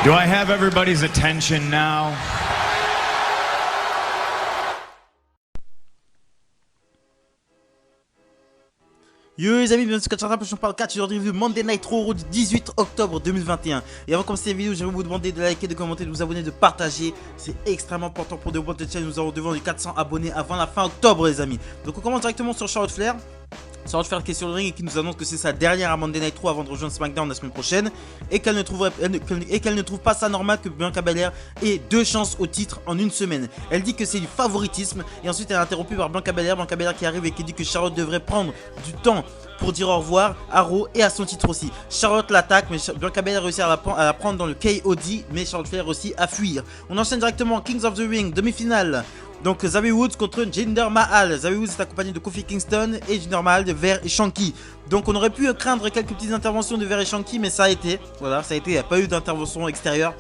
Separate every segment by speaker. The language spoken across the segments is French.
Speaker 1: Do I have everybody's attention now?
Speaker 2: Yo les amis, bienvenue sur Catch Up, je parle 4, aujourd'hui review Monday Night Raw du 18 octobre 2021. Et avant de commencer la vidéo, je vais vous demander de liker, de commenter, de vous abonner, de partager. C'est extrêmement important pour développer cette chaîne. Nous avons devant les 400 abonnés avant la fin octobre les amis. Donc on commence directement sur Charlotte Flair. Charlotte Flair qui est sur le ring et qui nous annonce que c'est sa dernière à Monday Night Raw avant de rejoindre SmackDown la semaine prochaine. Et qu'elle ne trouve pas ça normal que Bianca Belair ait 2 chances au titre en une semaine. Elle dit que c'est du favoritisme et ensuite elle est interrompue par Bianca Belair qui arrive et qui dit que Charlotte devrait prendre du temps pour dire au revoir à Raw et à son titre aussi. Charlotte l'attaque, mais Bianca Belair réussit à la prendre dans le KOD, mais Charlotte Flair aussi à fuir. On enchaîne directement Kings of the Ring, demi-finale. Donc Xavier Woods contre Jinder Mahal. Xavier Woods est accompagné de Kofi Kingston et Jinder Mahal de Ver et Shanky. Donc on aurait pu craindre quelques petites interventions de Ver et Shanky, mais ça a été. Voilà, ça a été, il n'y a pas eu d'intervention extérieure.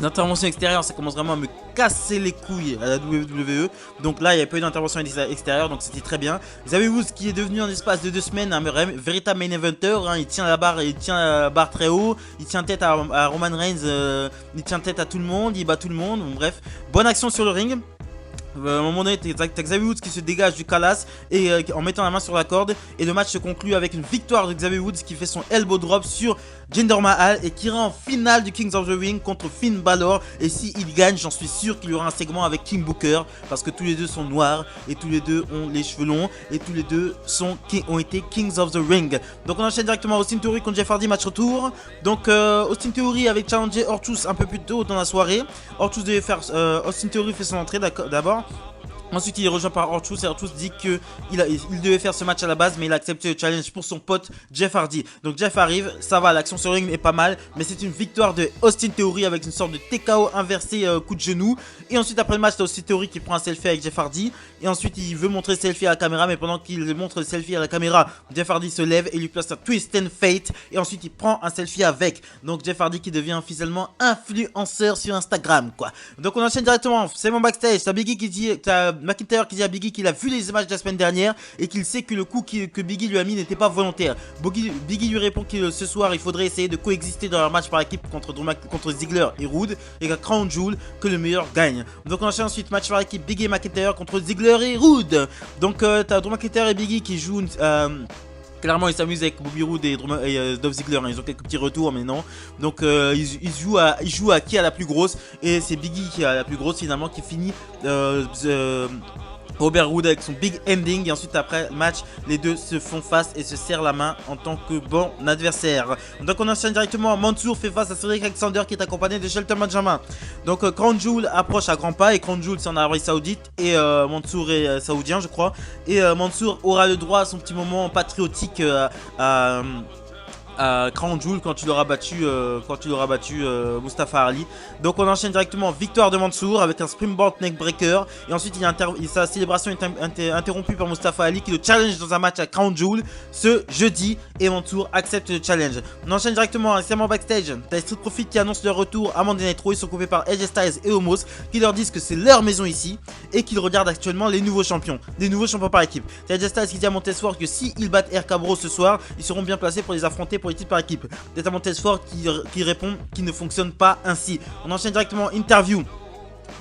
Speaker 2: L'intervention extérieure, ça commence vraiment à me casser les couilles à la WWE. Donc là, il n'y a pas eu d'intervention extérieure, donc c'était très bien. Xavier Woods qui est devenu en espace de 2 semaines un véritable main eventer. Il tient la barre très haut. Il tient tête à Roman Reigns. Il tient tête à tout le monde. Il bat tout le monde. Bon, bref, bonne action sur le ring. À un moment donné, t'as Xavier Woods qui se dégage du Callas et en mettant la main sur la corde. Et le match se conclut avec une victoire de Xavier Woods qui fait son elbow drop sur Jinder Mahal et qui ira en finale du Kings of the Ring contre Finn Balor. Et s'il gagne, j'en suis sûr qu'il y aura un segment avec King Booker parce que tous les deux sont noirs et tous les deux ont les cheveux longs et tous les deux ont été Kings of the Ring. Donc on enchaîne directement Austin Theory contre Jeff Hardy, match retour. Donc Austin Theory avait challengé Ortus un peu plus tôt dans la soirée. Austin Theory fait son entrée d'abord. Ensuite il est rejoint par Ortus et Ortus dit qu'il devait faire ce match à la base, mais il a accepté le challenge pour son pote Jeff Hardy. Donc Jeff arrive, ça va, l'action sur le ring est pas mal, mais c'est une victoire de Austin Theory avec une sorte de TKO inversé coup de genou. Et ensuite après le match, t'as Austin Theory qui prend un selfie avec Jeff Hardy. Et ensuite il veut montrer le selfie à la caméra, mais pendant qu'il montre le selfie à la caméra, Jeff Hardy se lève et lui place un Twist and Fate. Et ensuite il prend un selfie avec. Donc Jeff Hardy qui devient officiellement influenceur sur Instagram quoi. Donc on enchaîne directement, c'est mon backstage, t'as Biggie qui dit, McIntyre qui dit à Biggie qu'il a vu les images de la semaine dernière et qu'il sait que le coup que Biggie lui a mis n'était pas volontaire. Biggie lui répond que ce soir il faudrait essayer de coexister dans leur match par équipe contre Ziggler et Roode et qu'à Crown Jewel que le meilleur gagne. Donc on enchaîne ensuite match par équipe Biggie et McIntyre contre Ziggler et Roode. Donc t'as Drew McIntyre et Biggie qui jouent clairement ils s'amusent avec Bobby Roode et Dolph Ziggler, ils ont quelques petits retours mais non. Donc ils jouent à qui a la plus grosse. Et c'est Biggie qui a la plus grosse finalement qui finit Robert Roode avec son big ending. Et ensuite après le match, les deux se font face et se serrent la main en tant que bon adversaire. Donc on enchaîne directement, Mansour fait face à Cedric Alexander qui est accompagné de Shelton Benjamin. Donc Crown Jewel approche à grands pas et Crown Jewel c'est en Arabie Saoudite et Mansour est saoudien je crois. Et Mansour aura le droit à son petit moment patriotique à Crown Jewel quand il aura battu Mustafa Ali. Donc on enchaîne directement, victoire de Mansour avec un springboard neckbreaker. Et ensuite sa célébration est interrompue par Mustafa Ali qui le challenge dans un match à Crown Jewel ce jeudi. Et Mansour accepte le challenge. On enchaîne directement récemment backstage. T'as Street Profits qui annoncent leur retour à Monday Night Raw. Ils sont coupés par AJ Styles et Omos qui leur disent que c'est leur maison ici et qu'ils regardent actuellement les nouveaux champions par équipe. T'as AJ Styles qui dit à Montez-Ford que s'ils battent RK Bro ce soir, ils seront bien placés pour les affronter pour les titres par équipe. T'as Montez-Ford qui répond qu'il ne fonctionne pas ainsi. On enchaîne directement interview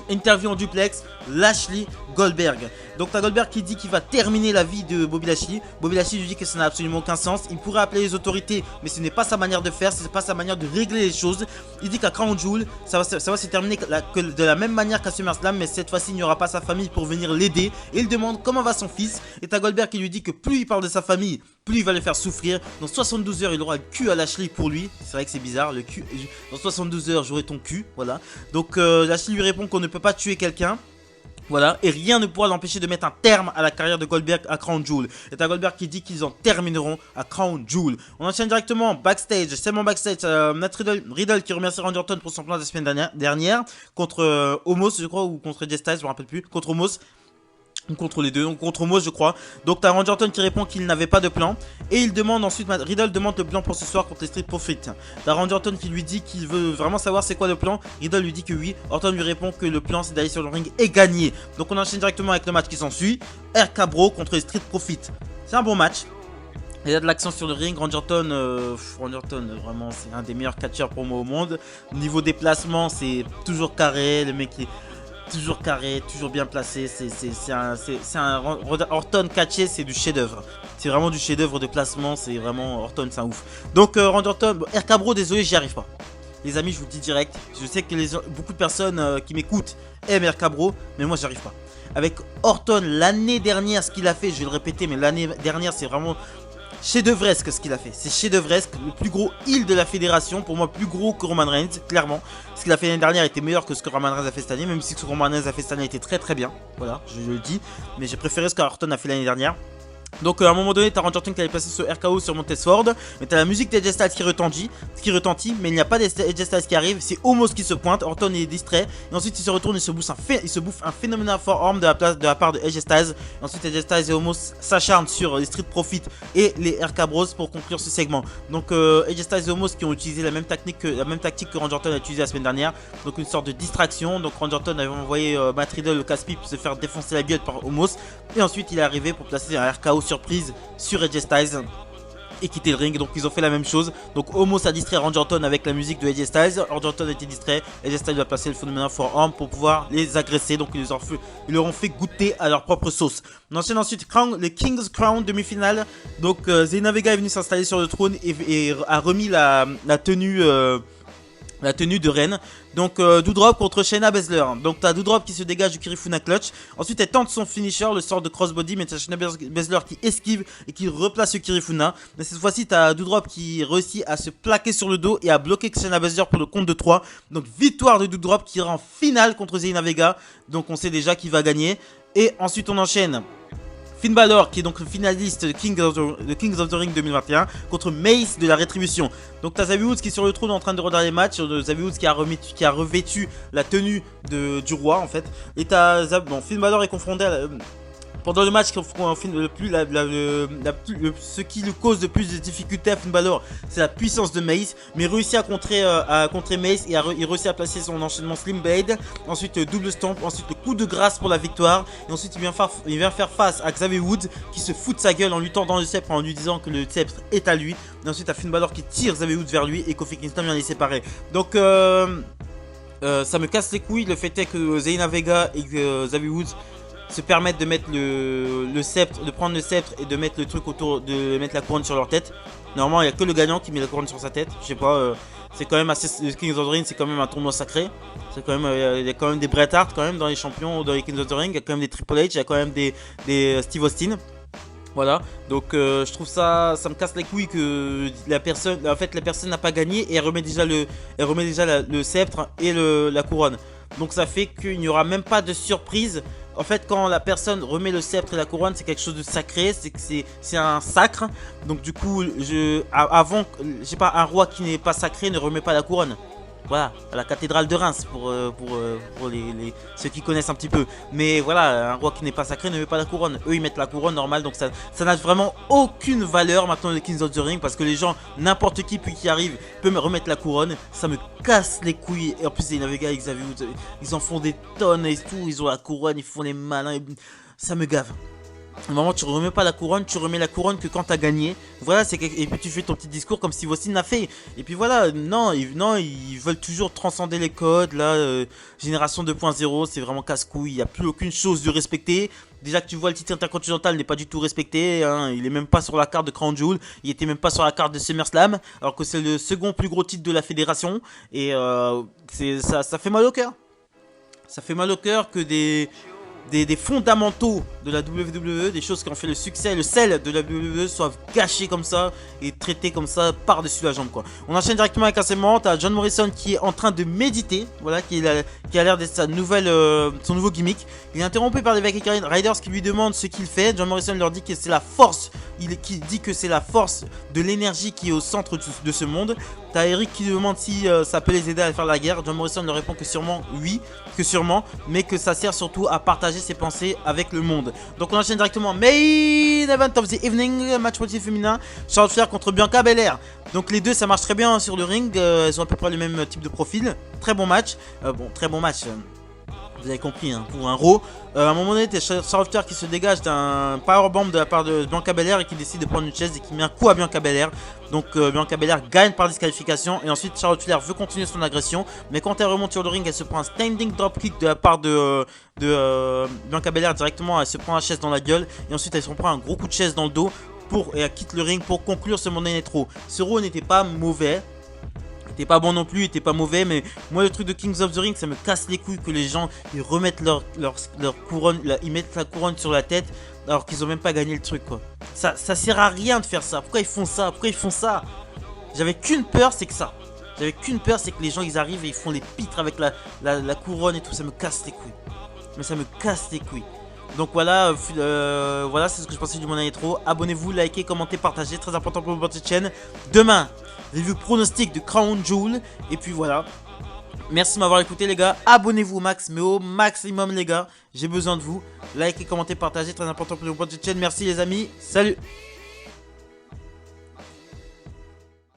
Speaker 2: en duplex, Lashley Goldberg. Donc t'as Goldberg qui dit qu'il va terminer la vie de Bobby Lashley. Bobby Lashley lui dit que ça n'a absolument aucun sens. Il pourrait appeler les autorités, mais ce n'est pas sa manière de faire, ce n'est pas sa manière de régler les choses. Il dit qu'à Crown Jewel, ça va se terminer de la même manière qu'à SummerSlam, mais cette fois-ci il n'y aura pas sa famille pour venir l'aider. Et il demande comment va son fils. Et t'as Goldberg qui lui dit que plus il parle de sa famille, plus il va le faire souffrir. Dans 72 heures, il aura le cul à Lashley pour lui. C'est vrai que c'est bizarre, le cul. Dans 72 heures, j'aurai ton cul, voilà. Donc Lashley lui répond qu'on ne peut pas tuer quelqu'un. Voilà, et rien ne pourra l'empêcher de mettre un terme à la carrière de Goldberg à Crown Jewel. Et t'as Goldberg qui dit qu'ils en termineront à Crown Jewel. On enchaîne directement backstage, seulement backstage, Matt Riddle qui remercie Randy Orton pour son plan de la semaine dernière contre Omos, je crois, ou contre AJ Styles, je me rappelle plus, contre Omos. Contre les deux, donc contre Omos je crois. Donc t'as Randy Orton qui répond qu'il n'avait pas de plan. Et il demande ensuite, Riddle demande le plan pour ce soir contre les Street Profits. T'as Randy Orton qui lui dit qu'il veut vraiment savoir c'est quoi le plan. Riddle lui dit que oui. Orton lui répond que le plan c'est d'aller sur le ring et gagner. Donc on enchaîne directement avec le match qui s'ensuit. RK Bro contre les Street Profits. C'est un bon match. Il y a de l'action sur le ring. Randy Orton, vraiment, c'est un des meilleurs catcheurs pour moi au monde. Niveau déplacement, c'est toujours carré. Le mec est toujours carré, toujours bien placé. Orton catché, c'est du chef-d'œuvre. C'est vraiment du chef-d'œuvre de placement. C'est vraiment Orton, c'est un ouf. Donc, Randy Orton, bon, RK Bro, désolé, j'y arrive pas. Les amis, je vous le dis direct. Je sais que beaucoup de personnes qui m'écoutent aiment RK Bro, mais moi, j'y arrive pas. Avec Orton, l'année dernière, ce qu'il a fait, je vais le répéter, mais l'année dernière, c'est vraiment chef-d'œuvresque ce qu'il a fait. C'est chef-d'œuvresque, le plus gros heel de la fédération. Pour moi, plus gros que Roman Reigns, clairement. Ce qu'il a fait l'année dernière était meilleur que ce que Roman Reigns a fait cette année, même si ce que Roman Reigns a fait cette année était très très bien. Voilà, je le dis. Mais j'ai préféré ce qu'Orton a fait l'année dernière. Donc à un moment donné, t'as Randy Orton qui allait passer ce RKO sur Montesford, mais t'as la musique d'AJ Styles qui retentit, mais il n'y a pas d'AJ Styles qui arrive, c'est Omos qui se pointe, Orton est distrait, et ensuite il se retourne et il se bouffe un phénoménal forearm de la part de AJ Styles, et ensuite AJ Styles et Omos s'acharnent sur les Street Profits et les RK Bros pour conclure ce segment. Donc AJ Styles et Omos qui ont utilisé la même tactique que Randy Orton a utilisé la semaine dernière, donc une sorte de distraction. Donc Randy Orton avait envoyé Matt Riddle, le casse-pipe, se faire défoncer la gueule par Omos, et ensuite il est arrivé pour placer un RKO surprise sur AJ Styles et quitter le ring. Donc ils ont fait la même chose. Donc Omos a distrait Randy Orton avec la musique de AJ Styles. Randy Orton a été distrait, AJ Styles va passer le Phenomenal Forearm pour pouvoir les agresser. Donc ils leur ont fait goûter à leur propre sauce. On enchaîne ensuite le King's Crown demi-finale. Donc Zelina Vega est venue s'installer sur le trône et a remis la tenue de reine. Donc Doudrop contre Shayna Baszler. Donc t'as Doudrop qui se dégage du Kirifuna Clutch. Ensuite elle tente son finisher, le sort de crossbody, mais t'as Shayna Baszler qui esquive et qui replace le Kirifuna. Mais cette fois-ci t'as Doudrop qui réussit à se plaquer sur le dos et à bloquer Shayna Baszler pour le compte de 3. Donc victoire de Doudrop qui ira en finale contre Zelina Vega. Donc on sait déjà qui va gagner. Et ensuite on enchaîne Finn Balor qui est donc le finaliste de Kings of the Ring 2021 contre Mace de la Rétribution. Donc t'as Xavier Woods qui est sur le trône en train de regarder les matchs. Xavier Woods qui a revêtu la tenue du roi en fait. Et t'as Finn Balor est confronté à pendant le match, ce qui lui cause le plus de difficultés à Finn Balor, c'est la puissance de Mace. Mais il réussit à contrer Mace et il réussit à placer son enchaînement Slim Blade. Ensuite, double stomp. Ensuite, le coup de grâce pour la victoire. Et ensuite, il vient faire face à Xavier Woods qui se fout de sa gueule en lui tendant le sceptre, en lui disant que le sceptre est à lui. Et ensuite, à Finn Balor qui tire Xavier Woods vers lui et Kofi Kingston vient les séparer. Donc, ça me casse les couilles. Le fait est que Zelina Vega et Xavier Woods se permettre de mettre le sceptre, de prendre le sceptre et de mettre le truc autour, de mettre la couronne sur leur tête. Normalement, il n'y a que le gagnant qui met la couronne sur sa tête. Je sais pas, c'est quand même assez. Kings of the Ring, c'est quand même un tournoi sacré. C'est quand même, il y a quand même des Bret Hart quand même dans les champions, dans les Kings of the Ring. Il y a quand même des Triple H, il y a quand même des Steve Austin. Voilà, donc je trouve ça me casse les couilles que la personne n'a pas gagné et elle remet déjà le sceptre et la couronne. Donc ça fait qu'il n'y aura même pas de surprise. En fait, quand la personne remet le sceptre et la couronne, c'est quelque chose de sacré, c'est un sacre. Donc du coup, un roi qui n'est pas sacré ne remet pas la couronne. Voilà, à la cathédrale de Reims pour ceux qui connaissent un petit peu. Mais voilà, un roi qui n'est pas sacré ne met pas la couronne. Eux ils mettent la couronne normale, donc ça n'a vraiment aucune valeur maintenant le Kings of the Ring. Parce que les gens, n'importe qui arrive peut me remettre la couronne. Ça me casse les couilles. Et en plus les Navega et Xavier Woods, ils en font des tonnes et tout. Ils ont la couronne, ils font les malins. Ça me gave. Au moment où tu remets pas la couronne, tu remets la couronne que quand t'as gagné. Voilà, et puis tu fais ton petit discours comme Steve Austin l'a fait. Et puis voilà, ils veulent toujours transcender les codes. Là, génération 2.0, c'est vraiment casse-couille. Il n'y a plus aucune chose de respecter. Déjà que tu vois, le titre intercontinental n'est pas du tout respecté. Hein. Il est même pas sur la carte de Crown Jewel. Il était même pas sur la carte de SummerSlam. Alors que c'est le second plus gros titre de la fédération. Et ça fait mal au cœur. Ça fait mal au cœur que des fondamentaux de la WWE, des choses qui ont fait le succès, le sel de la WWE soient gâchés comme ça et traités comme ça par-dessus la jambe quoi. On enchaîne directement avec un segment, t'as John Morrison qui est en train de méditer, voilà, qui a l'air d'être son nouveau gimmick. Il est interrompu par les Viking Riders qui lui demandent ce qu'il fait. John Morrison leur dit que c'est la force, qui dit que c'est la force de l'énergie qui est au centre de ce monde. T'as Eric qui demande si ça peut les aider à faire la guerre. John Morrison leur répond que sûrement oui, mais que ça sert surtout à partager ses pensées avec le monde. Donc on enchaîne directement Main Event of the Evening, match multi féminin, Charlotte Flair contre Bianca Belair. Donc les deux ça marche très bien sur le ring, elles ont à peu près le même type de profil. Très bon match, très bon match. Vous avez compris, hein, pour un Raw. À un moment donné, t'as Shafter qui se dégage d'un powerbomb de la part de Bianca Belair et qui décide de prendre une chaise et qui met un coup à Bianca Belair. Donc Bianca Belair gagne par disqualification. Et ensuite, Charlotte Flair veut continuer son agression. Mais quand elle remonte sur le ring, elle se prend un standing dropkick de la part de Bianca Belair directement. Elle se prend la chaise dans la gueule. Et ensuite, elle se prend un gros coup de chaise dans le dos. Et elle quitte le ring pour conclure ce Monday Night Raw. Ce Raw n'était pas mauvais. Il était pas bon non plus, il était pas mauvais, mais moi le truc de Kings of the Ring, ça me casse les couilles que les gens ils remettent leur couronne, ils mettent la couronne sur la tête alors qu'ils ont même pas gagné le truc quoi. Ça sert à rien de faire ça. Pourquoi ils font ça? Pourquoi ils font ça? J'avais qu'une peur, c'est que ça. J'avais qu'une peur, c'est que les gens ils arrivent et ils font les pitres avec la couronne et tout, ça me casse les couilles. Mais ça me casse les couilles. Donc voilà, voilà c'est ce que je pensais du Monday Night Raw. Abonnez-vous, likez, commentez, partagez, très important pour votre chaîne. Demain, review pronostic de Crown Jewel. Et puis voilà. Merci de m'avoir écouté les gars. Abonnez-vous au max, mais au maximum les gars. J'ai besoin de vous. Likez, commentez, partagez, très important pour votre chaîne. Merci les amis. Salut.